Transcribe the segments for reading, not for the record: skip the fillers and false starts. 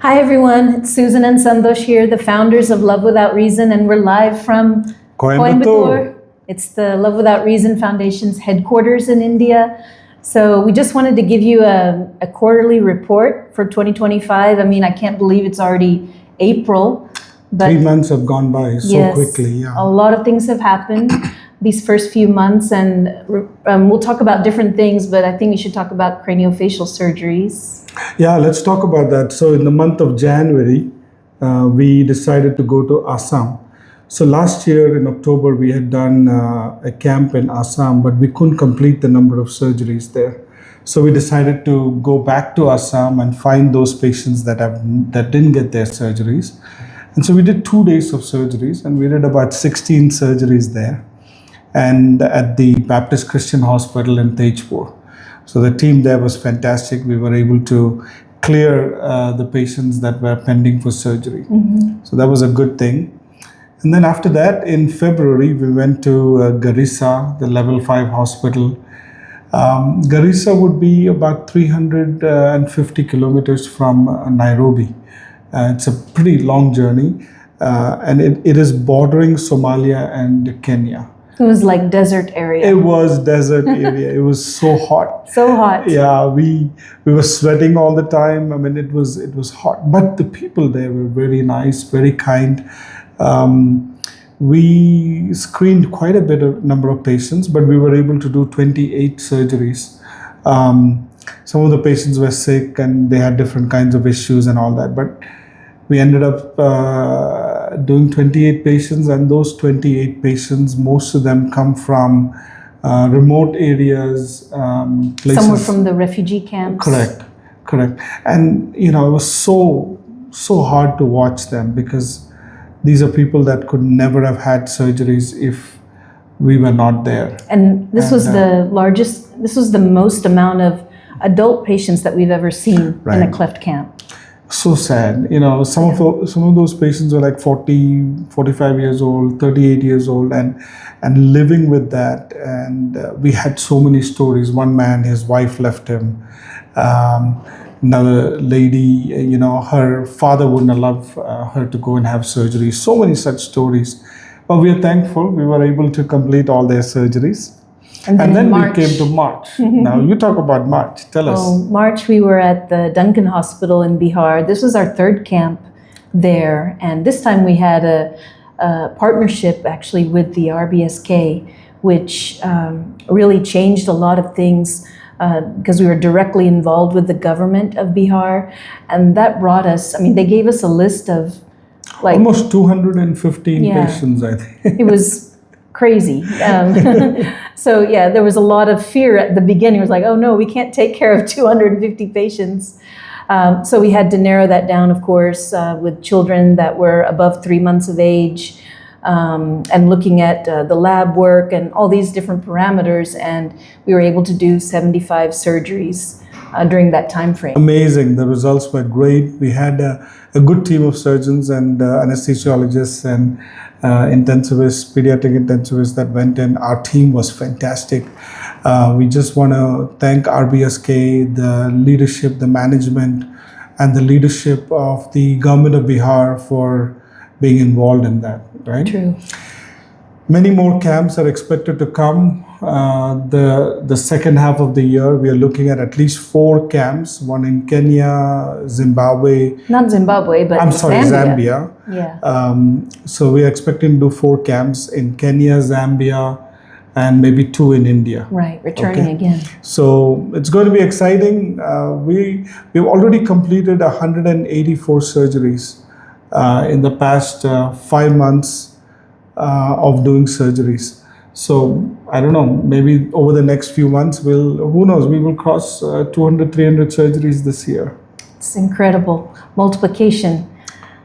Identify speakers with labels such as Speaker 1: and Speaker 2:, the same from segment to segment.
Speaker 1: Hi everyone, it's Susan and Santhosh here, the founders of Love Without Reason, and we're live from Coimbatore. It's the Love Without Reason Foundation's headquarters in India. So we just wanted to give you a quarterly report for 2025. I mean, I can't believe it's already April. But
Speaker 2: 3 months have gone by so quickly. Yeah.
Speaker 1: A lot of things have happened these first few months, and we'll talk about different things, but I think we should talk about craniofacial surgeries.
Speaker 2: Yeah, let's talk about that. So in the month of January, we decided to go to Assam. So last year in October, we had done a camp in Assam, but we couldn't complete the number of surgeries there. So we decided to go back to Assam and find those patients that didn't get their surgeries. And so we did 2 days of surgeries, and we did about 16 surgeries there, and at the Baptist Christian Hospital in Tejpur. So the team there was fantastic. We were able to clear the patients that were pending for surgery.
Speaker 1: Mm-hmm.
Speaker 2: So that was a good thing. And then after that, in February, we went to Garissa, the level 5 hospital. Garissa would be about 350 kilometers from Nairobi. It's a pretty long journey, and it is bordering Somalia and Kenya.
Speaker 1: It was like desert area.
Speaker 2: It was desert area. It was so hot.
Speaker 1: So hot.
Speaker 2: Yeah, we were sweating all the time. I mean, it was hot. But the people there were very nice, very kind. We screened quite a bit of number of patients, but we were able to do 28 surgeries. Some of the patients were sick and they had different kinds of issues and all that. But we ended up doing 28 patients, and those 28 patients, most of them come from remote areas, places.
Speaker 1: Some were from the refugee camps.
Speaker 2: Correct. And it was so hard to watch them, because these are people that could never have had surgeries if we were not there.
Speaker 1: And this was the most amount of adult patients that we've ever seen in a cleft camp. So
Speaker 2: sad. Some of those patients were like 40, 45 years old, 38 years old, and living with that. And we had so many stories. One man, his wife left him. Another lady, her father wouldn't allow her to go and have surgery. So many such stories. But we are thankful we were able to complete all their surgeries. And then we came to March. Now you talk about March. Tell us.
Speaker 1: March, we were at the Duncan Hospital in Bihar. This was our third camp there. And this time we had a partnership actually with the RBSK, which really changed a lot of things because we were directly involved with the government of Bihar. And that brought us, they gave us a list of like
Speaker 2: almost 215 patients, I think.
Speaker 1: It was crazy. So there was a lot of fear at the beginning. It was like, oh no, we can't take care of 250 patients. So we had to narrow that down, of course, with children that were above 3 months of age, and looking at the lab work and all these different parameters. And we were able to do 75 surgeries during that time frame.
Speaker 2: Amazing. The results were great. We had a good team of surgeons and anesthesiologists and intensivists, pediatric intensivists that went in. Our team was fantastic. We just want to thank RBSK, the leadership, the management, and the leadership of the government of Bihar for being involved in that, right?
Speaker 1: True.
Speaker 2: Many more camps are expected to come. The second half of the year, we are looking at least 4 camps, one in Kenya, Zimbabwe.
Speaker 1: Not Zimbabwe, but
Speaker 2: Zambia.
Speaker 1: Yeah.
Speaker 2: So we are expecting to do 4 camps in Kenya, Zambia, and maybe 2 in India.
Speaker 1: Right, returning again.
Speaker 2: So it's going to be exciting. We've already completed 184 surgeries in the past 5 months of doing surgeries. So I don't know, maybe over the next few months, who knows, we will cross 200, 300 surgeries this year.
Speaker 1: It's incredible. Multiplication.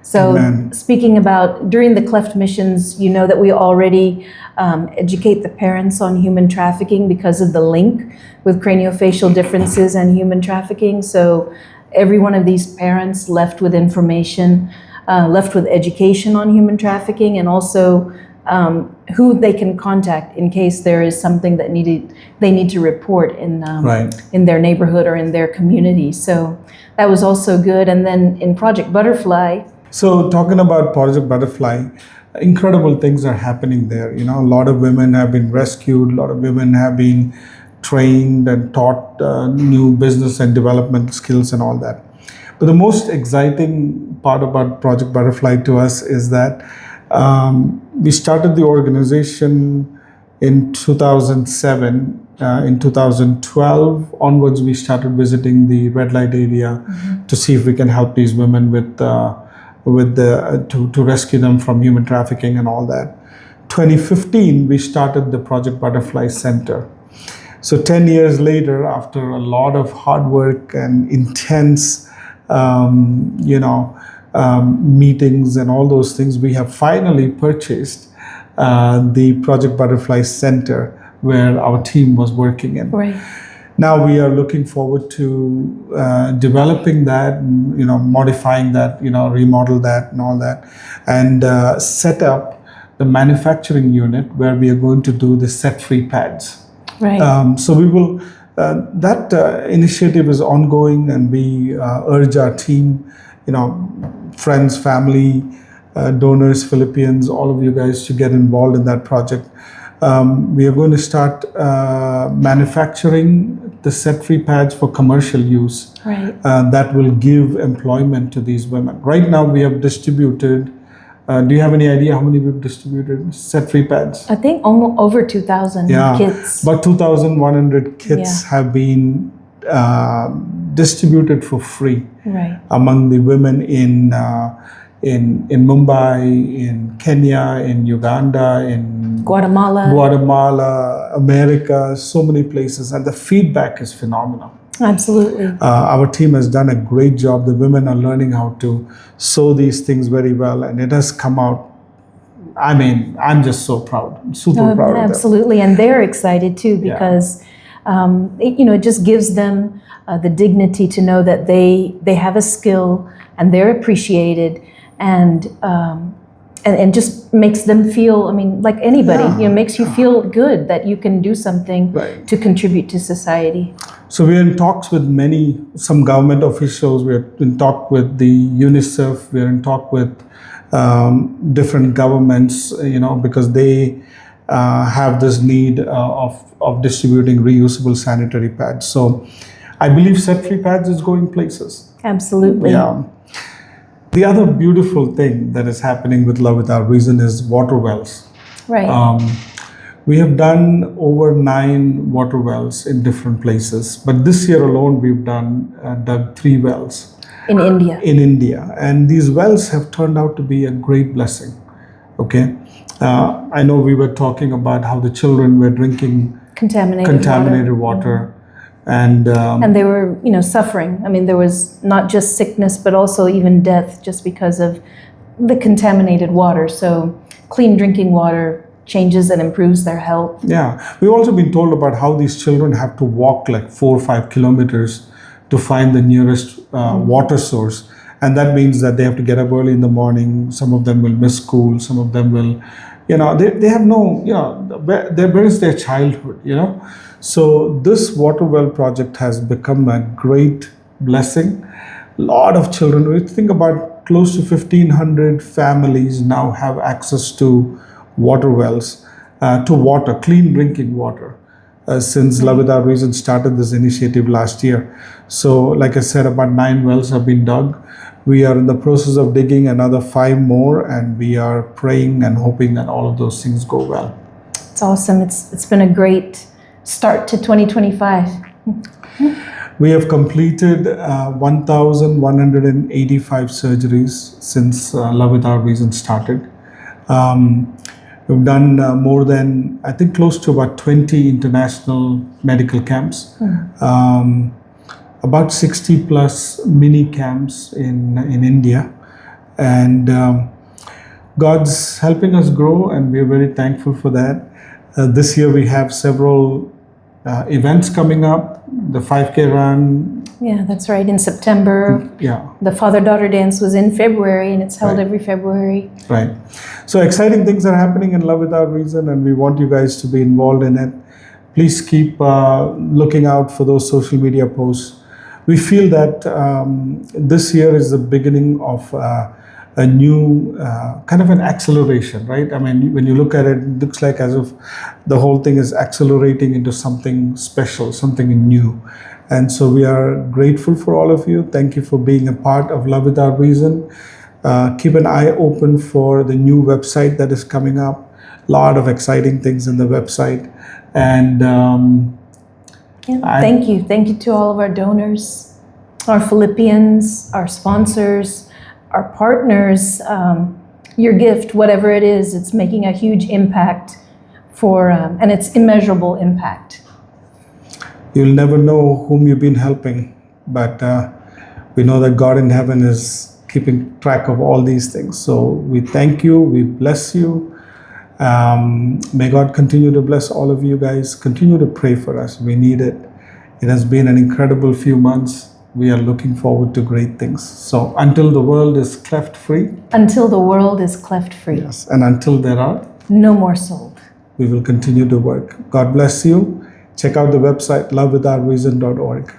Speaker 1: So
Speaker 2: Amen.
Speaker 1: Speaking about during the cleft missions, you know that we already educate the parents on human trafficking because of the link with craniofacial differences and human trafficking. So every one of these parents left with information, left with education on human trafficking, and also who they can contact in case there is something that they need to report in their neighborhood or in their community. So that was also good. And then in Project Butterfly.
Speaker 2: So talking about Project Butterfly, incredible things are happening there. You know, a lot of women have been rescued, a lot of women have been trained and taught new business and development skills and all that. But the most exciting part about Project Butterfly to us is that we started the organization in 2007. In 2012 onwards, we started visiting the red light area to see if we can help these women to rescue them from human trafficking and all that. 2015, we started the Project Butterfly Center. So 10 years later, after a lot of hard work and intense, meetings and all those things, we have finally purchased the Project Butterfly Center where our team was working in.
Speaker 1: Right.
Speaker 2: Now we are looking forward to developing that, modifying that, remodel that and all that, and set up the manufacturing unit where we are going to do the set-free pads.
Speaker 1: Right.
Speaker 2: So we will. That initiative is ongoing, and we urge our team, friends, family, donors, Philippines, all of you guys to get involved in that project. We are going to start manufacturing the set-free pads for commercial use.
Speaker 1: Right.
Speaker 2: That will give employment to these women. Right now, we have distributed. Do you have any idea how many we've distributed set-free pads?
Speaker 1: I think almost over 2,000 kits.
Speaker 2: About 2,100 kits have been distributed for free among the women in Mumbai, in Kenya, in Uganda, in Guatemala, America, so many places, and the feedback is phenomenal.
Speaker 1: Absolutely.
Speaker 2: Our team has done a great job. The women are learning how to sew these things very well, and it has come out. I mean, I'm just so proud, super proud of them.
Speaker 1: Absolutely, and they're excited too because it just gives them the dignity to know that they have a skill and they're appreciated, and just makes them feel, like anybody, makes you feel good that you can do something to contribute to society.
Speaker 2: So we're in talks with some government officials. We're in talk with the UNICEF. We're in talk with different governments, because they have this need of distributing reusable sanitary pads. So I believe set-free pads is going places.
Speaker 1: Absolutely.
Speaker 2: Yeah. The other beautiful thing that is happening with Love Without Reason is water wells.
Speaker 1: Right.
Speaker 2: We have done over 9 water wells in different places, but this year alone we've dug 3 wells.
Speaker 1: In India.
Speaker 2: In India. And these wells have turned out to be a great blessing. Okay. I know we were talking about how the children were drinking contaminated water. And
Speaker 1: they were, suffering. There was not just sickness, but also even death just because of the contaminated water. So clean drinking water changes and improves their health.
Speaker 2: Yeah. We've also been told about how these children have to walk like 4 or 5 kilometers to find the nearest water source. And that means that they have to get up early in the morning. Some of them will miss school. Some of them will, they have no, where is their childhood, So this water well project has become a great blessing. A lot of children, we think about close to 1,500 families now have access to water wells, to water, clean drinking water, since Love Without Reason started this initiative last year. So like I said, about 9 wells have been dug. We are in the process of digging another 5 more, and we are praying and hoping that all of those things go well.
Speaker 1: It's awesome. It's been a great start to 2025.
Speaker 2: We have completed 1,185 surgeries since Love Without Reason started. We've done more than, I think, close to about 20 international medical camps, about 60 plus mini camps in India. And God's helping us grow, and we're very thankful for that. This year we have several events coming up, the 5K run.
Speaker 1: Yeah, that's right. In September,
Speaker 2: Yeah,
Speaker 1: the father-daughter dance was in February, and it's held
Speaker 2: Right.
Speaker 1: every February.
Speaker 2: right. So exciting things are happening in Love Without Reason, and we want you guys to be involved in it. Please keep looking out for those social media posts. We feel that this year is the beginning of a new kind of an acceleration, right? I mean, when you look at it, it looks like as if the whole thing is accelerating into something special, something new. And so we are grateful for all of you. Thank you for being a part of Love Without Reason. Keep an eye open for the new website that is coming up. A lot of exciting things in the website. And
Speaker 1: Yeah, thank you. Thank you to all of our donors, our Philippians, our sponsors, our partners. Your gift, whatever it is, it's making a huge impact and it's immeasurable impact.
Speaker 2: you'll never know whom you've been helping, but we know that God in heaven is keeping track of all these things. So we thank you, we bless you. May God continue to bless all of you guys. Continue to pray for us. We need it. It has been an incredible few months. We are looking forward to great things. So until the world is cleft free.
Speaker 1: Until the world is cleft free.
Speaker 2: Yes, and until there are,
Speaker 1: No more sold.
Speaker 2: we will continue to work. God bless you. Check out the website lovewithoutreason.org.